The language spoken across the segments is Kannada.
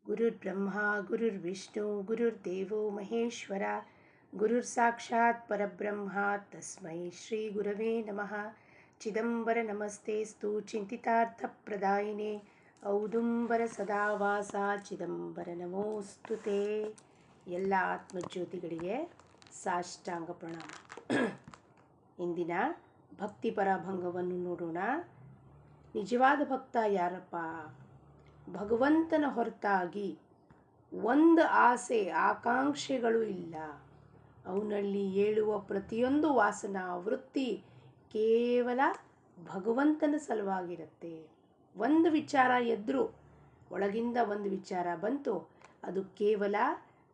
ಗುರುರ್ಬ್ರಹ್ಮ ಗುರುರ್ವಿಷ್ಣು ಗುರುರ್ದೇವೋ ಮಹೇಶ್ವರ ಗುರುರ್ಸಾಕ್ಷಾತ್ ಪರಬ್ರಹ್ಮ ತಸ್ಮೈ ಶ್ರೀ ಗುರವೇ ನಮಃ. ಚಿದಂಬರ ನಮಸ್ತೆಸ್ತು ಚಿಂತಿತಾರ್ಥಪ್ರದಾಯಿನೇ ಔದುಂಬರ ಸದಾವಾಸ ಚಿದಂಬರ ನಮೋಸ್ತುತೆ. ಎಲ್ಲ ಆತ್ಮಜ್ಯೋತಿಗಳಿಗೆ ಸಾಷ್ಟಾಂಗ ಪ್ರಣಾಮ. ಇಂದಿನ ಭಕ್ತಿಪರ ಭಂಗವನ್ನು ನೋಡೋಣ. ನಿಜವಾದ ಭಕ್ತ ಯಾರಪ್ಪ? ಭಗವಂತನ ಹೊರತಾಗಿ ಒಂದು ಆಸೆ ಆಕಾಂಕ್ಷೆಗಳು ಇಲ್ಲ. ಅವನಲ್ಲಿ ಏಳುವ ಪ್ರತಿಯೊಂದು ವಾಸನಾ ವೃತ್ತಿ ಕೇವಲ ಭಗವಂತನ ಸಲುವಾಗಿರುತ್ತೆ. ಒಂದು ವಿಚಾರ ಎದ್ರು, ಒಳಗಿಂದ ಒಂದು ವಿಚಾರ ಬಂತು, ಅದು ಕೇವಲ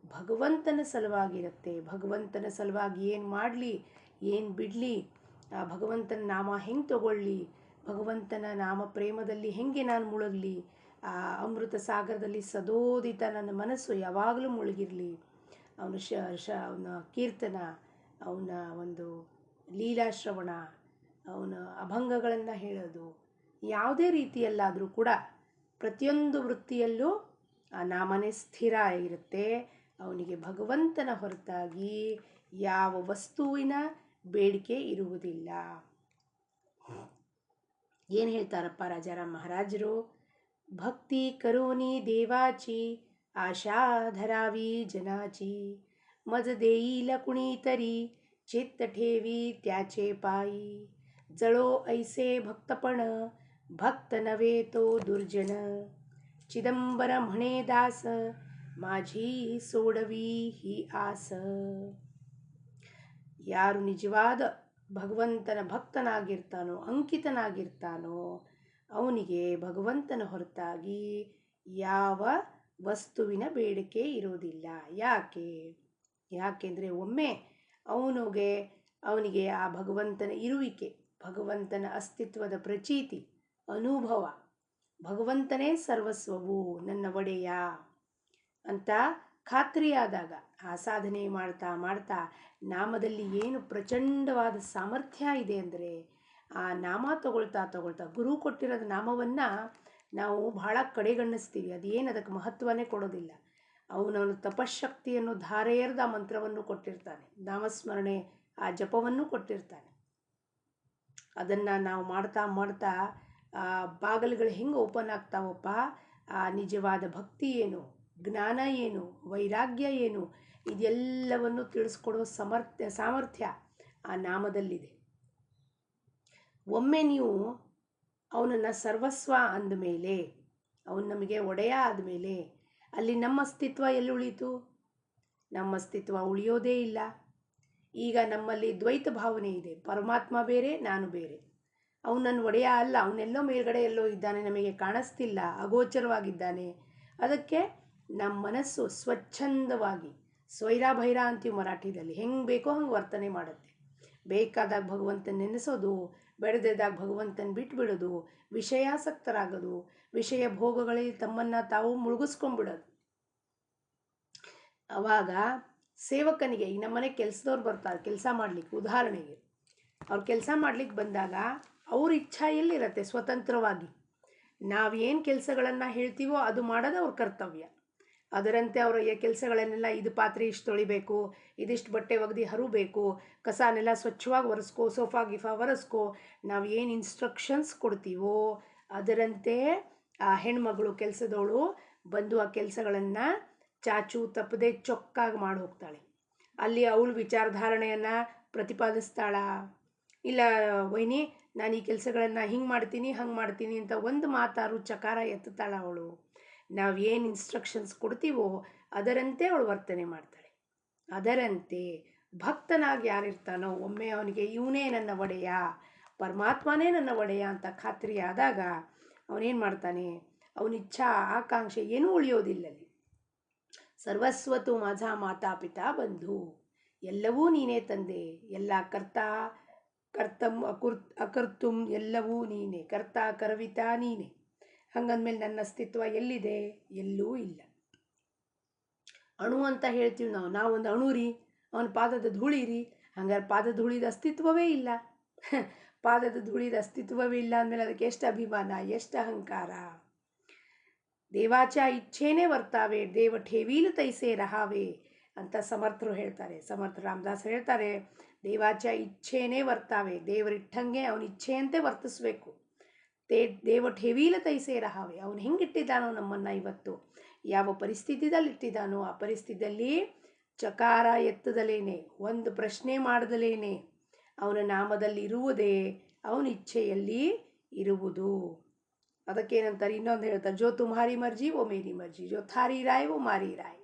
ಭಗವಂತನ ಸಲುವಾಗಿರುತ್ತೆ. ಭಗವಂತನ ಸಲುವಾಗಿ ಏನು ಮಾಡಲಿ, ಏನು ಬಿಡಲಿ, ಆ ಭಗವಂತನ ನಾಮ ಹೆಂಗೆ ತಗೊಳ್ಳಿ, ಭಗವಂತನ ನಾಮ ಪ್ರೇಮದಲ್ಲಿ ಹೆಂಗೆ ನಾನು ಮುಳುಗಲಿ, ಆ ಅಮೃತ ಸಾಗರದಲ್ಲಿ ಸದೋದಿತ ನನ್ನ ಮನಸ್ಸು ಯಾವಾಗಲೂ ಮುಳುಗಿರಲಿ, ಅವನ ಕೀರ್ತನ, ಅವನ ಒಂದು ಲೀಲಾಶ್ರವಣ, ಅವನ ಅಭಂಗಗಳನ್ನು ಹೇಳೋದು, ಯಾವುದೇ ರೀತಿಯಲ್ಲಾದರೂ ಕೂಡ ಪ್ರತಿಯೊಂದು ವೃತ್ತಿಯಲ್ಲೂ ಆ ನಾಮನೇ ಸ್ಥಿರ ಇರುತ್ತೆ. ಅವನಿಗೆ ಭಗವಂತನ ಹೊರತಾಗಿ ಯಾವ ವಸ್ತುವಿನ ಬೇಡಿಕೆ ಇರುವುದಿಲ್ಲ. ಏನು ಹೇಳ್ತಾರಪ್ಪ ರಾಜಾರಾಮ್ ಮಹಾರಾಜರು? भक्ती करोनी देवाची, आशा धरावी जनाची, मज देईल कुणीतरी, चित्त ठेवी त्याचे पायी, जळो ऐसे भक्तपण, भक्त नव्हे तो दुर्जन, चिदंबर म्हणे दास, माझी सोडवी ही आस. ಯಾರು ನಿಜವಾದ ಭಗವಂತನ ಭಕ್ತನಾಗಿರ್ತಾನೋ, ಅಂಕಿತನಾಗಿರ್ತಾನೋ, ಅವನಿಗೆ ಭಗವಂತನ ಹೊರತಾಗಿ ಯಾವ ವಸ್ತುವಿನ ಬೇಡಿಕೆ ಇರೋದಿಲ್ಲ. ಯಾಕೆಂದರೆ ಒಮ್ಮೆ ಅವನಿಗೆ ಆ ಭಗವಂತನ ಇರುವಿಕೆ, ಭಗವಂತನ ಅಸ್ತಿತ್ವದ ಪ್ರಚೀತಿ, ಅನುಭವ, ಭಗವಂತನೇ ಸರ್ವಸ್ವವು, ನನ್ನ ಒಡೆಯ ಅಂತ ಖಾತ್ರಿಯಾದಾಗ, ಆ ಸಾಧನೆ ಮಾಡ್ತಾ ಮಾಡ್ತಾ ನಾಮದಲ್ಲಿ ಏನು ಪ್ರಚಂಡವಾದ ಸಾಮರ್ಥ್ಯ ಇದೆ ಅಂದರೆ, ಆ ನಾಮ ತಗೊಳ್ತಾ ಗುರು ಕೊಟ್ಟಿರೋದು ನಾಮವನ್ನು ನಾವು ಬಹಳ ಕಡೆಗಣಿಸ್ತೀವಿ. ಅದೇನು ಅದಕ್ಕೆ ಮಹತ್ವನೇ ಕೊಡೋದಿಲ್ಲ. ಅವನವನು ತಪಶಕ್ತಿಯನ್ನು ಧಾರೆಯರ್ದ ಆ ಮಂತ್ರವನ್ನು ಕೊಟ್ಟಿರ್ತಾನೆ, ನಾಮಸ್ಮರಣೆ ಆ ಜಪವನ್ನು ಕೊಟ್ಟಿರ್ತಾನೆ. ಅದನ್ನು ನಾವು ಮಾಡ್ತಾ ಮಾಡ್ತಾ ಆ ಬಾಗಿಲುಗಳು ಹೆಂಗೆ ಓಪನ್ ಆಗ್ತಾವಪ್ಪ, ಆ ನಿಜವಾದ ಭಕ್ತಿ ಏನು, ಜ್ಞಾನ ಏನು, ವೈರಾಗ್ಯ ಏನು, ಇದೆಲ್ಲವನ್ನು ತಿಳಿಸ್ಕೊಡೋ ಸಾಮರ್ಥ್ಯ ಆ ನಾಮದಲ್ಲಿದೆ. ಒಮ್ಮೆ ನೀವು ಅವನನ್ನು ಸರ್ವಸ್ವ ಅಂದಮೇಲೆ, ಅವನು ನಮಗೆ ಒಡೆಯ ಆದಮೇಲೆ, ಅಲ್ಲಿ ನಮ್ಮ ಅಸ್ತಿತ್ವ ಎಲ್ಲಿ ಉಳೀತು? ನಮ್ಮ ಅಸ್ತಿತ್ವ ಉಳಿಯೋದೇ ಇಲ್ಲ. ಈಗ ನಮ್ಮಲ್ಲಿ ದ್ವೈತ ಭಾವನೆ ಇದೆ. ಪರಮಾತ್ಮ ಬೇರೆ, ನಾನು ಬೇರೆ. ಅವನು ನನ್ನ ಒಡೆಯ ಅಲ್ಲ, ಅವನೆಲ್ಲೋ ಮೇಲ್ಗಡೆ ಎಲ್ಲೋ ಇದ್ದಾನೆ, ನಮಗೆ ಕಾಣಿಸ್ತಿಲ್ಲ, ಅಗೋಚರವಾಗಿದ್ದಾನೆ. ಅದಕ್ಕೆ ನಮ್ಮ ಮನಸ್ಸು ಸ್ವಚ್ಛಂದವಾಗಿ, ಸ್ವೈರ ಭೈರ ಅಂತೀವಿ ಮರಾಠಿದಲ್ಲಿ, ಹೆಂಗೆ ಬೇಕೋ ಹಂಗೆ ವರ್ತನೆ ಮಾಡುತ್ತೆ. ಬೇಕಾದಾಗ ಭಗವಂತನ ನೆನೆಸೋದು, ಬೆಳೆದಾಗ ಭಗವಂತನ ಬಿಟ್ಬಿಡೋದು, ವಿಷಯಾಸಕ್ತರಾಗೋದು, ವಿಷಯ ಭೋಗಗಳಲ್ಲಿ ತಮ್ಮನ್ನು ತಾವು ಮುಳುಗಿಸ್ಕೊಂಡ್ಬಿಡೋದು. ಅವಾಗ ಸೇವಕನಿಗೆ, ಈಗ ನಮ್ಮನೆ ಕೆಲಸದವ್ರು ಬರ್ತಾರೆ ಕೆಲಸ ಮಾಡಲಿಕ್ಕೆ, ಉದಾಹರಣೆಗೆ ಅವ್ರು ಕೆಲಸ ಮಾಡ್ಲಿಕ್ಕೆ ಬಂದಾಗ ಅವ್ರ ಇಚ್ಛಾ ಎಲ್ಲಿರುತ್ತೆ? ಸ್ವತಂತ್ರವಾಗಿ ನಾವೇನು ಕೆಲಸಗಳನ್ನು ಹೇಳ್ತೀವೋ ಅದು ಮಾಡೋದು ಅವ್ರ ಕರ್ತವ್ಯ. ಅದರಂತೆ ಅವರ ಕೆಲಸಗಳನ್ನೆಲ್ಲ, ಇದು ಪಾತ್ರೆ ಇಷ್ಟು ತೊಳಿಬೇಕು, ಇದಿಷ್ಟು ಬಟ್ಟೆ ಒಗೆದು ಹರಬೇಕು, ಕಸನೆಲ್ಲ ಸ್ವಚ್ಛವಾಗಿ ಒರೆಸ್ಕೋ, ಸೋಫಾ ಗಿಫಾ ಒರೆಸ್ಕೋ, ನಾವು ಏನು ಇನ್ಸ್ಟ್ರಕ್ಷನ್ಸ್ ಕೊಡ್ತೀವೋ ಅದರಂತೆ ಆ ಹೆಣ್ಮಗಳು ಕೆಲಸದವಳು ಬಂದು ಆ ಕೆಲಸಗಳನ್ನು ಚಾಚು ತಪ್ಪದೆ ಚೊಕ್ಕಾಗಿ ಮಾಡಿ ಹೋಗ್ತಾಳೆ. ಅಲ್ಲಿ ಅವಳು ವಿಚಾರಧಾರಣೆಯನ್ನು ಪ್ರತಿಪಾದಿಸ್ತಾಳ, ಇಲ್ಲ ವೈನಿ ನಾನು ಈ ಕೆಲಸಗಳನ್ನು ಹಿಂಗೆ ಮಾಡ್ತೀನಿ ಹಂಗೆ ಮಾಡ್ತೀನಿ ಅಂತ ಒಂದು ಮಾತಾರು ಚಕಾರ ಎತ್ತುತ್ತಾಳ ಅವಳು. ನಾವು ಏನು ಇನ್ಸ್ಟ್ರಕ್ಷನ್ಸ್ ಕೊಡ್ತೀವೋ ಅದರಂತೆ ಅವಳು ವರ್ತನೆ ಮಾಡ್ತಾಳೆ. ಅದರಂತೆ ಭಕ್ತನಾಗಿ ಯಾರಿರ್ತಾನೋ, ಒಮ್ಮೆ ಅವನಿಗೆ ಇವನೇ ನನ್ನ ಒಡೆಯ, ಪರಮಾತ್ಮನೇ ನನ್ನ ಒಡೆಯ ಅಂತ ಖಾತ್ರಿ ಆದಾಗ ಅವನೇನು ಮಾಡ್ತಾನೆ? ಅವನ ಇಚ್ಛಾ ಆಕಾಂಕ್ಷೆ ಏನೂ ಉಳಿಯೋದಿಲ್ಲಲ್ಲಿ. ಸರ್ವಸ್ವತು ಮಾಝಾ ಮಾತಾ ಪಿತಾ ಬಂಧು, ಎಲ್ಲವೂ ನೀನೇ ತಂದೆ, ಎಲ್ಲ ಕರ್ತಂ ಅಕರ್ತುಂ ಎಲ್ಲವೂ ನೀನೇ, ಕರ್ತ ಕರ್ವಿತಾ ನೀನೇ. ಹಂಗಂದ್ಮೇಲೆ ನನ್ನ ಅಸ್ತಿತ್ವ ಎಲ್ಲಿದೆ? ಎಲ್ಲೂ ಇಲ್ಲ. ಅಣು ಅಂತ ಹೇಳ್ತೀವಿ ನಾವು ಒಂದು ಅಣು ರೀ, ಅವನ ಪಾದದ ಧೂಳಿ ರೀ. ಹಂಗಾರೆ ಪಾದದ ಧೂಳಿದ ಅಸ್ತಿತ್ವವೇ ಇಲ್ಲ. ಪಾದದ ಧೂಳಿದ ಅಸ್ತಿತ್ವವೇ ಇಲ್ಲ ಅಂದಮೇಲೆ ಅದಕ್ಕೆ ಎಷ್ಟು ಅಭಿಮಾನ, ಎಷ್ಟು ಅಹಂಕಾರ. ದೇವಾच्या ಇಚ್ಛೇನೆ ವರ್ತಾವೆ ದೇವ ठेवील तैसे रहावे ಅಂತ ಸಮರ್ಥರು ಹೇಳ್ತಾರೆ. ಸಮರ್ಥ ರಾಮದಾಸ್ ಹೇಳ್ತಾರೆ, ದೇವಾच्या ಇಚ್ಛೇನೆ ವರ್ತಾವೆ, ದೇವರಿಟ್ಟಂಗೆ ಅವನ ಇಚ್ಛೆಯಂತೆ ವರ್ತಿಸ್ಬೇಕು. ದೇವ ठेवील तैसे रहावे, ಅವನು ಹೆಂಗಿಟ್ಟಿದ್ದಾನೋ ನಮ್ಮನ್ನು ಇವತ್ತು ಯಾವ ಪರಿಸ್ಥಿತಿದಲ್ಲಿ ಇಟ್ಟಿದ್ದಾನೋ ಆ ಪರಿಸ್ಥಿತಿಯಲ್ಲಿ ಚಕಾರ ಎತ್ತದಲೇನೆ, ಒಂದು ಪ್ರಶ್ನೆ ಮಾಡದಲೇನೆ ಅವನ ನಾಮದಲ್ಲಿ ಇರುವುದೇ ಅವನ ಇಚ್ಛೆಯಲ್ಲಿ ಇರುವುದು. ಅದಕ್ಕೇನಂತಾರೆ, ಇನ್ನೊಂದು ಹೇಳ್ತಾರೆ, ಜೋ ತುಮ್ಹಾರಿ ಮರ್ಜಿ ಓ ಮೇರಿ ಮರ್ಜಿ, ಜೋ ಥಾರಿ ರಾಯ್ ಓ ಮಾರಿ ರಾಯ್.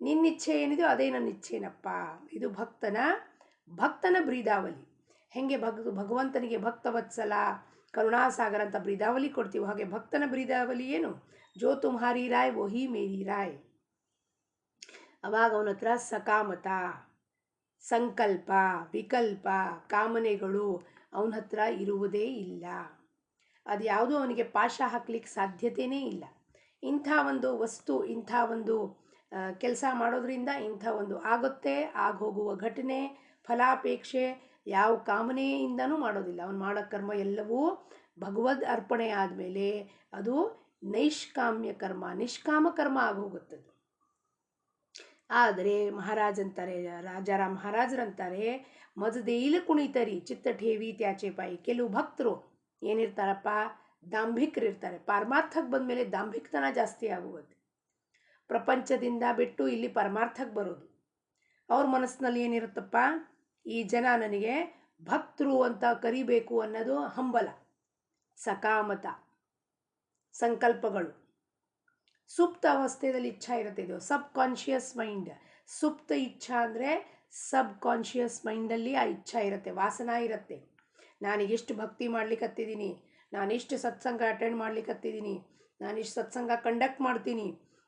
ನಿನ್ನ ಇಚ್ಛೆ ಏನಿದೆಯೋ ಅದೇ ನನ್ನ ಇಚ್ಛೆನಪ್ಪ. ಇದು ಭಕ್ತನ ಬ್ರೀದಾವಲಿ. ಹೆಂಗೆ ಭಗವಂತನಿಗೆ ಭಕ್ತವತ್ಸಲ, ಕರುಣಾಸಾಗರ ಅಂತ ಬ್ರೀದಾವಲಿ ಕೊಡ್ತೀವಿ, ಹಾಗೆ ಭಕ್ತನ ಬ್ರೀದಾವಲಿ ಏನು, ಜೋ ತುಮ್ಹಾರಿ ರಾಯ್ ವಹಿ ಮೇರಿ ರಾಯ್. ಅವಾಗ ಅವನ ಹತ್ರ ಸಕಾಮತ, ಸಂಕಲ್ಪ, ವಿಕಲ್ಪ, ಕಾಮನೆಗಳು ಅವನ ಹತ್ರ ಇರುವುದೇ ಇಲ್ಲ. ಅದು ಯಾವುದೂ ಅವನಿಗೆ ಪಾಶ ಹಾಕ್ಲಿಕ್ಕೆ ಸಾಧ್ಯತೆಯೇ ಇಲ್ಲ. ಇಂಥ ಒಂದು ವಸ್ತು, ಇಂಥ ಒಂದು ಕೆಲಸ ಮಾಡೋದ್ರಿಂದ ಇಂಥ ಒಂದು ಆಗುತ್ತೆ, ಆಗೋಗುವ ಘಟನೆ, ಫಲಾಪೇಕ್ಷೆ ಯಾವ ಕಾಮನೆಯಿಂದನೂ ಮಾಡೋದಿಲ್ಲ. ಅವನು ಮಾಡೋ ಕರ್ಮ ಎಲ್ಲವೂ ಭಗವದ್ ಅರ್ಪಣೆ ಆದಮೇಲೆ ಅದು ನೈಷ್ಕಾಮ್ಯ ಕರ್ಮ, ನಿಷ್ಕಾಮ ಕರ್ಮ ಆಗೋಗುತ್ತದೆ. ಆದರೆ ಮಹಾರಾಜಂತಾರೆ, ರಾಜಾರಾಮ್ ಮಹಾರಾಜರಂತಾರೆ, ಮಜದೇಯಿಲ ಕುಣಿತರಿ ಚಿತ್ತ ಠೇವಿ ತ್ಯಾಚೆ ಪಾಯಿ. ಕೆಲವು ಭಕ್ತರು ಏನಿರ್ತಾರಪ್ಪ, ದಾಂಭಿಕರಿರ್ತಾರೆ. ಪಾರಮಾರ್ಥಕ್ಕೆ ಬಂದಮೇಲೆ ದಾಂಭಿಕತನ ಜಾಸ್ತಿ ಆಗುವುದು. ಪ್ರಪಂಚದಿಂದ ಬಿಟ್ಟು ಇಲ್ಲಿ ಪರಮಾರ್ಥಕ್ಕೆ ಬರೋದು. ಅವ್ರ ಮನಸ್ಸಿನಲ್ಲಿ ಏನಿರುತ್ತಪ್ಪ, ಈ ಜನ ನನಗೆ ಭಕ್ತರು ಅಂತ ಕರಿಬೇಕು ಅನ್ನೋದು ಹಂಬಲ, ಸಕಾಮತ, ಸಂಕಲ್ಪಗಳು. ಸುಪ್ತ ಅವಸ್ಥೆಯಲ್ಲಿ ಇಚ್ಛಾ ಇರುತ್ತೆ. ಇದು ಸಬ್ ಕಾನ್ಷಿಯಸ್ ಮೈಂಡ್. ಸುಪ್ತ ಇಚ್ಛಾ ಅಂದರೆ ಸಬ್ ಕಾನ್ಷಿಯಸ್ ಮೈಂಡಲ್ಲಿ ಆ ಇಚ್ಛಾ ಇರುತ್ತೆ, ವಾಸನ ಇರುತ್ತೆ. ನಾನೀಗಿಷ್ಟು ಭಕ್ತಿ ಮಾಡ್ಲಿಕ್ಕತ್ತಿದ್ದೀನಿ, ನಾನಿಷ್ಟು ಸತ್ಸಂಗ ಅಟೆಂಡ್ ಮಾಡ್ಲಿಕ್ಕತ್ತಿದ್ದೀನಿ, ನಾನಿಷ್ಟು ಸತ್ಸಂಗ ಕಂಡಕ್ಟ್ ಮಾಡ್ತೀನಿ,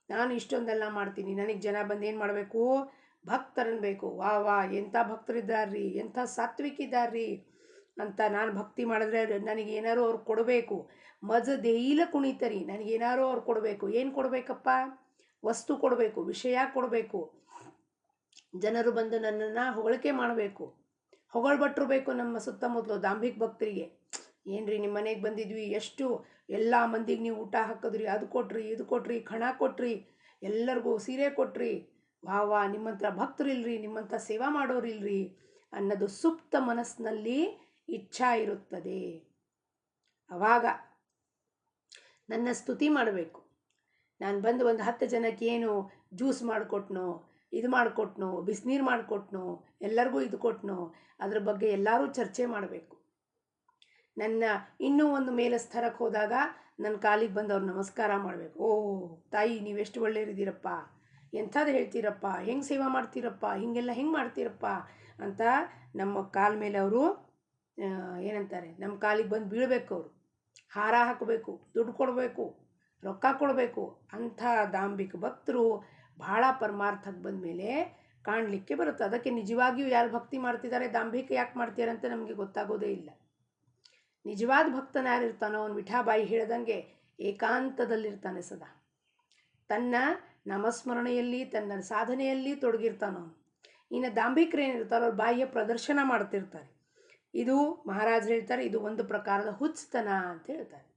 ನಾನು ಇಷ್ಟೊಂದೆಲ್ಲ ಮಾಡ್ತೀನಿ, ನನಗೆ ಜನ ಬಂದು ಏನು ಮಾಡಬೇಕು, ಭಕ್ತರನ್ಬೇಕು. ವಾ ವಾ ಎಂಥ ಭಕ್ತರಿದ್ದಾರ್ರಿ, ಎಂಥ ಸಾತ್ವಿಕಿದ್ದಾರ್ರಿ ಅಂತ ನಾನು ಭಕ್ತಿ ಮಾಡಿದ್ರೆ ನನಗೆ ಏನಾರು ಅವ್ರು ಕೊಡಬೇಕು. ಮಜ ದೇಯಿಲ ಕುಣಿತರಿ, ನನಗೇನಾರು ಅವ್ರು ಕೊಡಬೇಕು. ಏನು ಕೊಡಬೇಕಪ್ಪ, ವಸ್ತು ಕೊಡಬೇಕು, ವಿಷಯ ಕೊಡಬೇಕು. ಜನರು ಬಂದು ನನ್ನನ್ನು ಹೊಗಳಿಕೆ ಮಾಡಬೇಕು, ಹೊಗಳ್ಬಟ್ರು ಬೇಕು. ನಮ್ಮ ಸುತ್ತಮುತ್ತಲು ದಾಂಭಿಕ ಭಕ್ತರಿಗೆ, ಏನ್ರಿ ನಿಮ್ಮ ಮನೆಗೆ ಬಂದಿದ್ವಿ, ಎಷ್ಟು ಎಲ್ಲ ಮಂದಿಗೆ ನೀವು ಊಟ ಹಾಕಿದ್ರಿ, ಅದು ಕೊಟ್ರಿ, ಇದು ಕೊಟ್ರಿ, ಖಣ ಕೊಟ್ರಿ, ಎಲ್ಲರಿಗೂ ಸೀರೆ ಕೊಟ್ರಿ, ವಾ ವಾ ನಿಮ್ಮಂಥ ಭಕ್ತರಿಲ್ರಿ, ನಿಮ್ಮಂಥ ಸೇವಾ ಮಾಡೋರಿಲ್ರಿ ಅನ್ನೋದು ಸುಪ್ತ ಮನಸ್ಸಿನಲ್ಲಿ ಇಚ್ಛಾ ಇರುತ್ತದೆ. ಆವಾಗ ನನ್ನ ಸ್ತುತಿ ಮಾಡಬೇಕು. ನಾನು ಬಂದು ಒಂದು 10 ಜನಕ್ಕೆ ಏನು ಜ್ಯೂಸ್ ಮಾಡಿಕೊಟ್ನೋ, ಇದು ಮಾಡಿಕೊಟ್ನೋ, ಬಿಸಿನೀರು ಮಾಡಿಕೊಟ್ನೋ, ಎಲ್ಲರಿಗೂ ಇದು ಕೊಟ್ನೋ, ಅದ್ರ ಬಗ್ಗೆ ಎಲ್ಲರೂ ಚರ್ಚೆ ಮಾಡಬೇಕು. ನನ್ನ ಇನ್ನೂ ಒಂದು ಮೇಲಸ್ಥರಕ್ಕೆ ಹೋದಾಗ ನನ್ನ ಕಾಲಿಗೆ ಬಂದು ಅವ್ರು ನಮಸ್ಕಾರ ಮಾಡಬೇಕು. ಓ ತಾಯಿ, ನೀವೆಷ್ಟು ಒಳ್ಳೆಯರಿದ್ದೀರಪ್ಪ, ಎಂಥದ್ದು ಹೇಳ್ತೀರಪ್ಪ, ಹೆಂಗೆ ಸೇವಾ ಮಾಡ್ತೀರಪ್ಪ, ಹೀಗೆಲ್ಲ ಹೆಂಗೆ ಮಾಡ್ತೀರಪ್ಪ ಅಂತ ನಮ್ಮ ಕಾಲ ಮೇಲೆ ಅವರು ಏನಂತಾರೆ, ನಮ್ಮ ಕಾಲಿಗೆ ಬಂದು ಬೀಳಬೇಕು. ಅವರು ಹಾರ ಹಾಕಬೇಕು, ದುಡ್ಡು ಕೊಡಬೇಕು, ರೊಕ್ಕ ಕೊಡಬೇಕು. ಅಂಥ ದಾಂಭಿಕ ಭಕ್ತರು ಭಾಳ ಪರಮಾರ್ಥಕ್ಕೆ ಬಂದ ಮೇಲೆ ಕಾಣಲಿಕ್ಕೆ ಬರುತ್ತೆ. ಅದಕ್ಕೆ ನಿಜವಾಗಿಯೂ ಯಾರು ಭಕ್ತಿ ಮಾಡ್ತಿದ್ದಾರೆ, ದಾಂಭಿಕ ಯಾಕೆ ಮಾಡ್ತಾರೆ ಅಂತ ನಮಗೆ ಗೊತ್ತಾಗೋದೇ ಇಲ್ಲ. ನಿಜವಾದ ಭಕ್ತನ ಯಾರಿರ್ತಾನೋ ಅವನು ವಿಠಾಬಾಯಿ ಹೇಳ್ದಂಗೆ ಏಕಾಂತದಲ್ಲಿರ್ತಾನೆ ಸದಾ. ತನ್ನ ನಾಮಸ್ಮರಣೆಯಲ್ಲಿ, ತನ್ನ ಸಾಧನೆಯಲ್ಲಿ ತೊಡಗಿರ್ತಾನೋ. ಇನ್ನು ದಾಂಭಿಕರು ಏನಿರ್ತಾರೋ ಅವ್ರು ಬಾಹ್ಯ ಪ್ರದರ್ಶನ ಮಾಡ್ತಿರ್ತಾರೆ. ಇದು ಮಹಾರಾಜರು ಹೇಳ್ತಾರೆ, ಇದು ಒಂದು ಪ್ರಕಾರದ ಹುಚ್ಚತನ ಅಂತ ಹೇಳ್ತಾರೆ.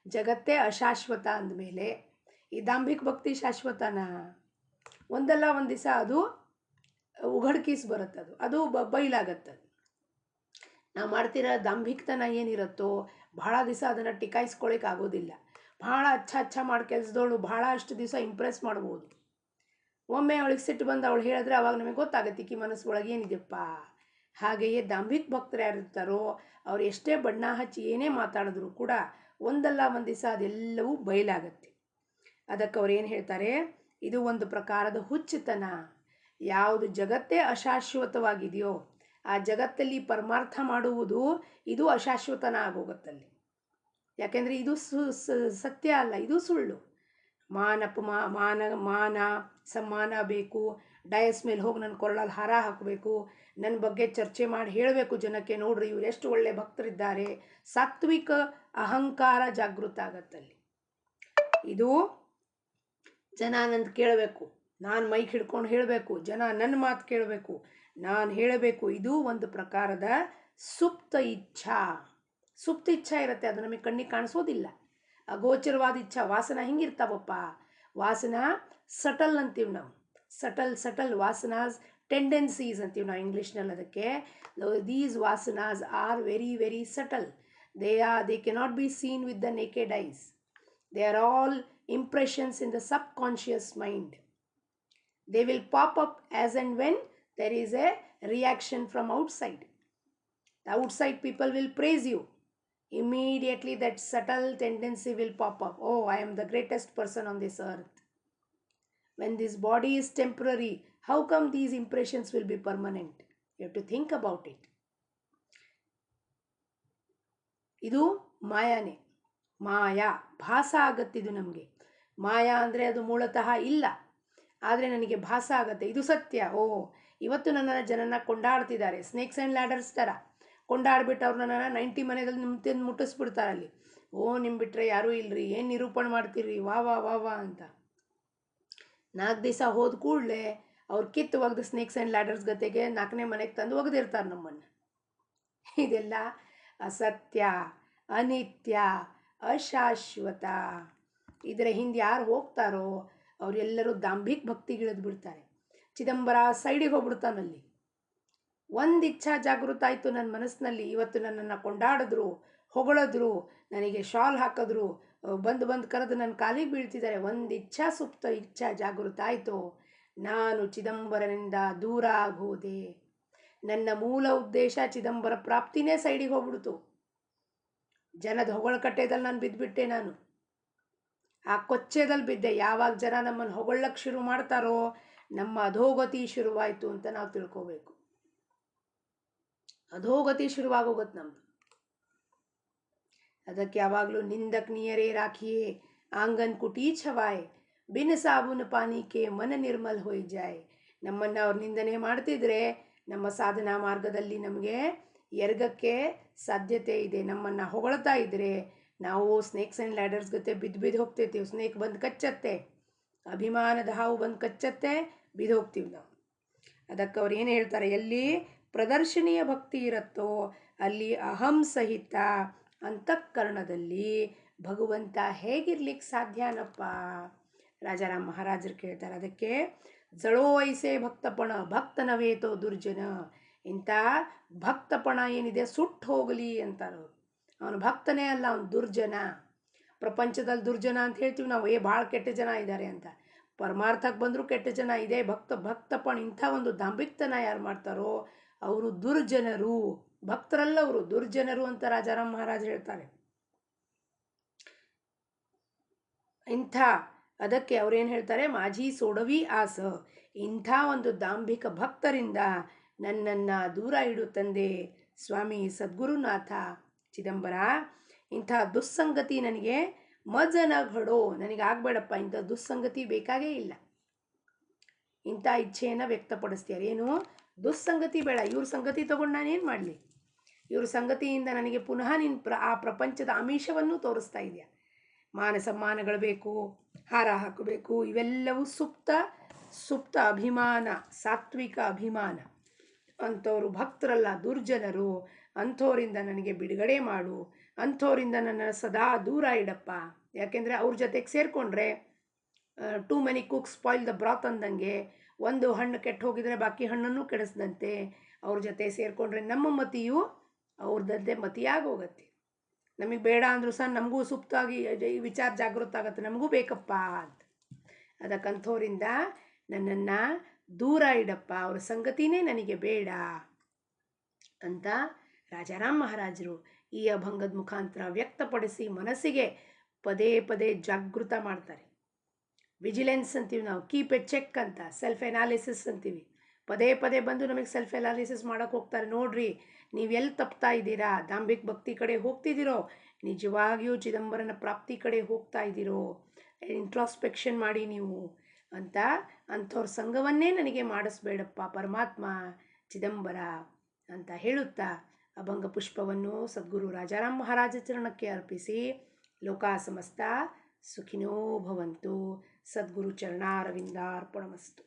ಜಗತ್ತೇ ಅಶಾಶ್ವತ ಅಂದಮೇಲೆ ಈ ದಾಂಭಿಕ ಭಕ್ತಿ ಶಾಶ್ವತನ? ಒಂದಲ್ಲ ಒಂದು ದಿವಸ ಅದು ಉಘಡ್ಕೀಸ್ ಬರುತ್ತೆ, ಅದು ಬಯಲಾಗತ್ತೆ. ನಾವು ಮಾಡ್ತಿರೋ ದಾಂಭಿಕತನ ಏನಿರುತ್ತೋ ಭಾಳ ದಿವಸ ಅದನ್ನು ಟಿಕಾಯಿಸ್ಕೊಳ್ಳಿಕ್ಕೆ ಆಗೋದಿಲ್ಲ. ಭಾಳ ಅಚ್ಚ ಮಾಡಿ ಕೆಲಸದವಳು ಭಾಳ ಅಷ್ಟು ದಿವಸ ಇಂಪ್ರೆಸ್ ಮಾಡ್ಬೋದು. ಒಮ್ಮೆ ಅವಳಿಗೆ ಸಿಟ್ಟು ಬಂದು ಅವಳು ಹೇಳಿದ್ರೆ ಅವಾಗ ನಮಗೆ ಗೊತ್ತಾಗತ್ತೆ ಈಕಿ ಮನಸ್ಸು ಒಳಗೆ ಏನಿದೆಪ್ಪ. ಹಾಗೆಯೇ ದಾಂಭಿಕ ಭಕ್ತರು ಯಾರಿರ್ತಾರೋ ಅವ್ರು ಎಷ್ಟೇ ಬಣ್ಣ ಹಚ್ಚಿ ಏನೇ ಮಾತಾಡಿದ್ರು ಕೂಡ ಒಂದಲ್ಲ ಒಂದು ದಿವಸ ಅದೆಲ್ಲವೂ ಬಯಲಾಗತ್ತೆ. ಅದಕ್ಕೆ ಅವ್ರು ಏನು ಹೇಳ್ತಾರೆ, ಇದು ಒಂದು ಪ್ರಕಾರದ ಹುಚ್ಚುತನ. ಯಾವುದು ಜಗತ್ತೇ ಅಶಾಶ್ವತವಾಗಿದೆಯೋ ಆ ಜಗತ್ತಲ್ಲಿ ಪರಮಾರ್ಥ ಮಾಡುವುದು ಇದು ಅಶಾಶ್ವತನ ಆಗೋಗತ್ತಲ್ಲಿ. ಯಾಕೆಂದರೆ ಇದು ಸತ್ಯ ಅಲ್ಲ, ಇದು ಸುಳ್ಳು. ಮಾನ ಸಮ್ಮಾನ ಬೇಕು, ಡಯಸ್ ಮೇಲೆ ಹೋಗಿ ನನ್ನ ಕೊರಳಲ್ಲಿ ಹಾರ ಹಾಕಬೇಕು, ನನ್ನ ಬಗ್ಗೆ ಚರ್ಚೆ ಮಾಡಿ ಹೇಳಬೇಕು ಜನಕ್ಕೆ, ನೋಡ್ರಿ ಇವ್ರು ಎಷ್ಟು ಒಳ್ಳೆ ಭಕ್ತರಿದ್ದಾರೆ. ಸಾತ್ವಿಕ ಅಹಂಕಾರ ಜಾಗೃತ ಆಗತ್ತಲ್ಲಿ. ಇದು ಜನ ನಂದು ಕೇಳಬೇಕು, ನಾನು ಮೈಕ್ ಹಿಡ್ಕೊಂಡು ಹೇಳಬೇಕು, ಜನ ನನ್ನ ಮಾತು ಕೇಳಬೇಕು, ನಾನು ಹೇಳಬೇಕು. ಇದು ಒಂದು ಪ್ರಕಾರದ ಸುಪ್ತ ಇಚ್ಛಾ. ಸುಪ್ತ ಇಚ್ಛಾ ಇರುತ್ತೆ, ಅದು ನಮಗೆ ಕಣ್ಣಿಗೆ ಕಾಣಿಸೋದಿಲ್ಲ. ಅಗೋಚರವಾದ ಇಚ್ಛಾ ವಾಸನ ಹೆಂಗಿರ್ತಾವಪ್ಪ? ವಾಸನ ಸಟಲ್ ಅಂತೀವಿ ನಾವು. ಸಟಲ್ ವಾಸನಾಸ್ ಟೆಂಡೆನ್ಸೀಸ್ ಅಂತೀವಿ ನಾವು ಇಂಗ್ಲೀಷ್ನಲ್ಲಿ ಅದಕ್ಕೆ. These vasanas are very very subtle. they cannot be seen with the naked eyes. They are all impressions in the subconscious mind. They will pop up as and when there is a reaction from outside. The outside people will praise you. Immediately that subtle tendency will pop up. Oh, I am the greatest person on this earth. When this body is temporary, how come these impressions will be permanent? You have to think about it. ಇದು ಮಾಯಾನೇ. ಮಾಯಾ ಭಾಸ ಆಗತ್ತಿದು ನಮಗೆ. ಮಾಯಾ ಅಂದರೆ ಅದು ಮೂಲತಃ ಇಲ್ಲ, ಆದರೆ ನನಗೆ ಭಾಸ ಆಗತ್ತೆ ಇದು ಸತ್ಯ. ಓ, ಇವತ್ತು ನನ್ನನ್ನು ಜನನ ಕೊಂಡಾಡ್ತಿದ್ದಾರೆ, ಸ್ನೇಕ್ಸ್ ಆ್ಯಂಡ್ ಲ್ಯಾಡರ್ಸ್ ಥರ ಕೊಂಡಾಡ್ಬಿಟ್ಟು ಅವ್ರು ನನ್ನನ್ನು 90 ಮನೆಯಲ್ಲಿ ನಿಂತು ಮುಟ್ಟಿಸ್ಬಿಡ್ತಾರೆ ಅಲ್ಲಿ. ಓ, ನಿಮ್ಮ ಬಿಟ್ಟರೆ ಯಾರೂ ಇಲ್ಲರಿ, ಏನು ನಿರೂಪಣೆ ಮಾಡ್ತೀರಿ, ವಾ ವಾ ವಾ ವಾ ಅಂತ. 4 ದಿವಸ ಹೋದ ಕೂಡಲೇ ಅವ್ರು ಕಿತ್ತು ಒಗ್ದು ಸ್ನೇಕ್ಸ್ ಆ್ಯಂಡ್ ಲ್ಯಾಡರ್ಸ್ ಗತೆಗೆ 4ನೇ ಮನೆಗೆ ತಂದು ಒಗೆದಿರ್ತಾರೆ ನಮ್ಮನ್ನು. ಇದೆಲ್ಲ ಅಸತ್ಯ, ಅನಿತ್ಯ, ಅಶಾಶ್ವತ. ಇದರ ಹಿಂದೆ ಯಾರು ಹೋಗ್ತಾರೋ ಅವರೆಲ್ಲರೂ ದಾಂಭಿಕ ಭಕ್ತಿಗಿಳಿದು ಬಿಡ್ತಾರೆ. ಚಿದಂಬರ ಸೈಡಿಗೆ ಹೋಗ್ಬಿಡ್ತಾನಲ್ಲಿ. ಒಂದು ಇಚ್ಛಾ ಜಾಗೃತ ಆಯಿತು ನನ್ನ ಮನಸ್ಸಿನಲ್ಲಿ. ಇವತ್ತು ನನ್ನನ್ನು ಕೊಂಡಾಡಿದ್ರು, ಹೊಗಳಿದ್ರು, ನನಗೆ ಶಾಲ್ ಹಾಕಿದ್ರು, ಬಂದು ಕರೆದು ನನ್ನ ಕಾಲಿಗೆ ಬೀಳ್ತಿದ್ದಾರೆ. ಒಂದು ಇಚ್ಛಾ ಜಾಗೃತ ಆಯಿತು. ನಾನು ಚಿದಂಬರನಿಂದ ದೂರ ಆಗೋದೆ. ನನ್ನ ಮೂಲ ಉದ್ದೇಶ ಚಿದಂಬರ ಪ್ರಾಪ್ತಿನೇ ಸೈಡಿಗೆ ಹೋಗ್ಬಿಡ್ತು. ಜನದ ಹೊಗಳಕಟ್ಟೆದಲ್ಲಿ ನಾನು ಬಿದ್ದುಬಿಟ್ಟೆ. ನಾನು ಆ ಕೊಚ್ಚೆದಲ್ಲಿ ಬಿದ್ದೆ. ಯಾವಾಗ ಜನ ನಮ್ಮನ್ನು ಹೊಗಳಕ್ಕೆ ಶುರು ಮಾಡ್ತಾರೋ ನಮ್ಮ ಅಧೋಗತಿ ಶುರುವಾಯಿತು ಅಂತ ನಾವು ತಿಳ್ಕೋಬೇಕು. ಅಧೋಗತಿ ಶುರುವಾಗೋಗುತ್ತೆ ನಮ್ಮದು. ಅದಕ್ಕೆ ಯಾವಾಗಲೂ ನಿಂದಕ್ ನಿಯರೇ ರಾಖಿಯೇ ಆಂಗನ್ ಕುಟಿ ಛವಾಯ್ ಬಿನ್ ಸಾಬೂನ್ ಪಾನಿಕೆ ಮನ ನಿರ್ಮಲ್ ಹೋಯ್ ಜಾಯ್. ನಮ್ಮನ್ನು ಅವ್ರು ನಿಂದನೆ ಮಾಡ್ತಿದ್ರೆ ನಮ್ಮ ಸಾಧನಾ ಮಾರ್ಗದಲ್ಲಿ ನಮಗೆ ಎರಗಕ್ಕೆ ಸಾಧ್ಯತೆ ಇದೆ. ನಮ್ಮನ್ನು ಹೊಗಳ್ತಾ ಇದ್ದರೆ ನಾವು ಸ್ನೇಕ್ಸ್ ಆ್ಯಂಡ್ ಲ್ಯಾಡರ್ಸ್ ಗತೆ ಬಿದ್ದು ಹೋಗ್ತಿರ್ತೀವಿ. ಸ್ನೇಕ್ ಬಂದು ಕಚ್ಚತ್ತೆ, ಅಭಿಮಾನದ ಹಾವು ಬಂದು ಕಚ್ಚತ್ತೆ, ಬಿದ್ದು ಹೋಗ್ತೀವಿ ನಾವು. ಅದಕ್ಕೆ ಅವ್ರು ಏನು ಹೇಳ್ತಾರೆ, ಎಲ್ಲಿ ಪ್ರದರ್ಶನೀಯ ಭಕ್ತಿ ಇರುತ್ತೋ ಅಲ್ಲಿ ಅಹಂ ಸಹಿತ ಅಂತಃಕರಣದಲ್ಲಿ ಭಗವಂತ ಹೇಗಿರ್ಲಿಕ್ಕೆ ಸಾಧ್ಯನಪ್ಪ? ರಾಜಾರಾಮ್ ಮಹಾರಾಜರು ಕೇಳ್ತಾರೆ. ಅದಕ್ಕೆ ಜಳೋ ಐಸೆ ಭಕ್ತಪಣ ಭಕ್ತನವೇತೋ ದುರ್ಜನ. ಇಂಥ ಭಕ್ತಪಣ ಏನಿದೆ ಸುಟ್ಟು ಹೋಗಲಿ ಅಂತಾರೆ. ಅವನು ಭಕ್ತನೇ ಅಲ್ಲ, ಅವನು ದುರ್ಜನ. ಪ್ರಪಂಚದಲ್ಲಿ ದುರ್ಜನ ಅಂತ ಹೇಳ್ತೀವಿ ನಾವು, ಭಾಳ ಕೆಟ್ಟ ಜನ ಇದ್ದಾರೆ ಅಂತ. ಪರಮಾರ್ಥಕ್ಕೆ ಬಂದರೂ ಕೆಟ್ಟ ಜನ ಇದೆ. ಭಕ್ತಪಣ ಇಂಥ ಒಂದು ದಾಂಭಿಕತನ ಯಾರು ಮಾಡ್ತಾರೋ ಅವರು ದುರ್ಜನರು, ಭಕ್ತರಲ್ಲ ಅವರು ದುರ್ಜನರು ಅಂತ ರಾಜಾರಾಮ್ ಮಹಾರಾಜ್ ಹೇಳ್ತಾರೆ. ಅದಕ್ಕೆ ಅವ್ರೇನು ಹೇಳ್ತಾರೆ, ಮಾಜಿ ಸೋಡವಿ ಆಸ. ಇಂಥ ಒಂದು ದಾಂಭಿಕ ಭಕ್ತರಿಂದ ನನ್ನನ್ನು ದೂರ ಇಡು ತಂದೆ ಸ್ವಾಮಿ ಸದ್ಗುರುನಾಥ ಚಿದಂಬರ. ಇಂಥ ದುಸ್ಸಂಗತಿ ನನಗೆ ಮಜನ ಘಡೋ, ನನಗೆ ಆಗಬೇಡಪ್ಪ, ಇಂಥ ದುಸ್ಸಂಗತಿ ಬೇಕಾಗೇ ಇಲ್ಲ. ಇಂಥ ಇಚ್ಛೆಯನ್ನು ವ್ಯಕ್ತಪಡಿಸ್ತಾರೆ. ಏನು ದುಸ್ಸಂಗತಿ ಬೇಡ, ಇವ್ರ ಸಂಗತಿ ತೊಗೊಂಡು ನಾನೇನು ಮಾಡಲಿ? ಇವ್ರ ಸಂಗತಿಯಿಂದ ನನಗೆ ಪುನಃ ನೀನು ಆ ಪ್ರಪಂಚದ ಆಮಿಷವನ್ನು ತೋರಿಸ್ತಾ ಇದೆಯಾ? ಮಾನ ಸಮ್ಮಾನಗಳು ಬೇಕು, ಹಾರ ಹಾಕಬೇಕು, ಇವೆಲ್ಲವೂ ಸುಪ್ತ ಅಭಿಮಾನ, ಸಾತ್ವಿಕ ಅಭಿಮಾನ. ಅಂಥವ್ರು ಭಕ್ತರಲ್ಲ, ದುರ್ಜನರು. ಅಂಥವರಿಂದ ನನಗೆ ಬಿಡುಗಡೆ ಮಾಡು, ಅಂಥವರಿಂದ ನನ್ನ ಸದಾ ದೂರ ಇಡಪ್ಪ. ಯಾಕೆಂದರೆ ಅವ್ರ ಜೊತೆಗೆ ಸೇರಿಕೊಂಡ್ರೆ too many cooks spoil the broth ಅಂದಂಗೆ, ಒಂದು ಹಣ್ಣು ಕೆಟ್ಟು ಹೋಗಿದರೆ ಬಾಕಿ ಹಣ್ಣನ್ನು ಕೆಡಿಸ್ದಂತೆ ಅವ್ರ ಜೊತೆ ಸೇರಿಕೊಂಡ್ರೆ ನಮ್ಮ ಮತಿಯು ಅವ್ರದ್ದೇ ಮತಿಯಾಗಿ ಹೋಗುತ್ತೆ. ನಮಗೆ ಬೇಡ ಅಂದರೂ ಸಹ ನಮಗೂ ಸುಪ್ತಾಗಿ ವಿಚಾರ ಜಾಗೃತ ಆಗುತ್ತೆ, ನಮಗೂ ಬೇಕಪ್ಪ ಅಂತ. ಅದಕ್ಕಂಥವರಿಂದ ನನ್ನನ್ನು ದೂರ ಇಡಪ್ಪ, ಅವ್ರ ಸಂಗತಿನೇ ನನಗೆ ಬೇಡ ಅಂತ ರಾಜಾರಾಮ್ ಮಹಾರಾಜರು ಈ ಅಭಂಗದ ಮುಖಾಂತರ ವ್ಯಕ್ತಪಡಿಸಿ ಮನಸ್ಸಿಗೆ ಪದೇ ಪದೇ ಜಾಗೃತ ಮಾಡ್ತಾರೆ. ವಿಜಿಲೆನ್ಸ್ ಅಂತೀವಿ ನಾವು, ಕೀಪ್ ಎ ಚೆಕ್ ಅಂತ, ಸೆಲ್ಫ್ ಎನಾಲಿಸಿಸ್ ಅಂತೀವಿ. ಪದೇ ಪದೇ ಬಂದು ನಮಗೆ ಸೆಲ್ಫ್ ಎನಾಲಿಸಿಸ್ ಮಾಡೋಕ್ಕೆ ಹೋಗ್ತಾರೆ. ನೋಡ್ರಿ, ನೀವೆಲ್ಲಿ ತಪ್ತಾ ಇದ್ದೀರಾ? ದಾಂಭಿಕ ಭಕ್ತಿ ಕಡೆ ಹೋಗ್ತಿದ್ದೀರೋ, ನಿಜವಾಗಿಯೂ ಚಿದಂಬರನ ಪ್ರಾಪ್ತಿ ಕಡೆ ಹೋಗ್ತಾ ಇದ್ದೀರೋ? ಇಂಟ್ರಾಸ್ಪೆಕ್ಷನ್ ಮಾಡಿ ನೀವು ಅಂತ. ಅಂಥವ್ರ ಸಂಘವನ್ನೇ ನನಗೆ ಮಾಡಿಸ್ಬೇಡಪ್ಪ ಪರಮಾತ್ಮ ಚಿದಂಬರ ಅಂತ ಹೇಳುತ್ತಾ ಅಭಂಗ ಪುಷ್ಪವನ್ನು ಸದ್ಗುರು ರಾಜಾರಾಮ್ ಮಹಾರಾಜ ಚರಣಕ್ಕೆ ಅರ್ಪಿಸಿ ಲೋಕಾ ಸಮಸ್ತ ಸುಖಿನೋ ಭವಂತು. ಸದ್ಗುರು ಚರಣಾರವಿಂದಾರ್ಪಣಮಸ್ತು.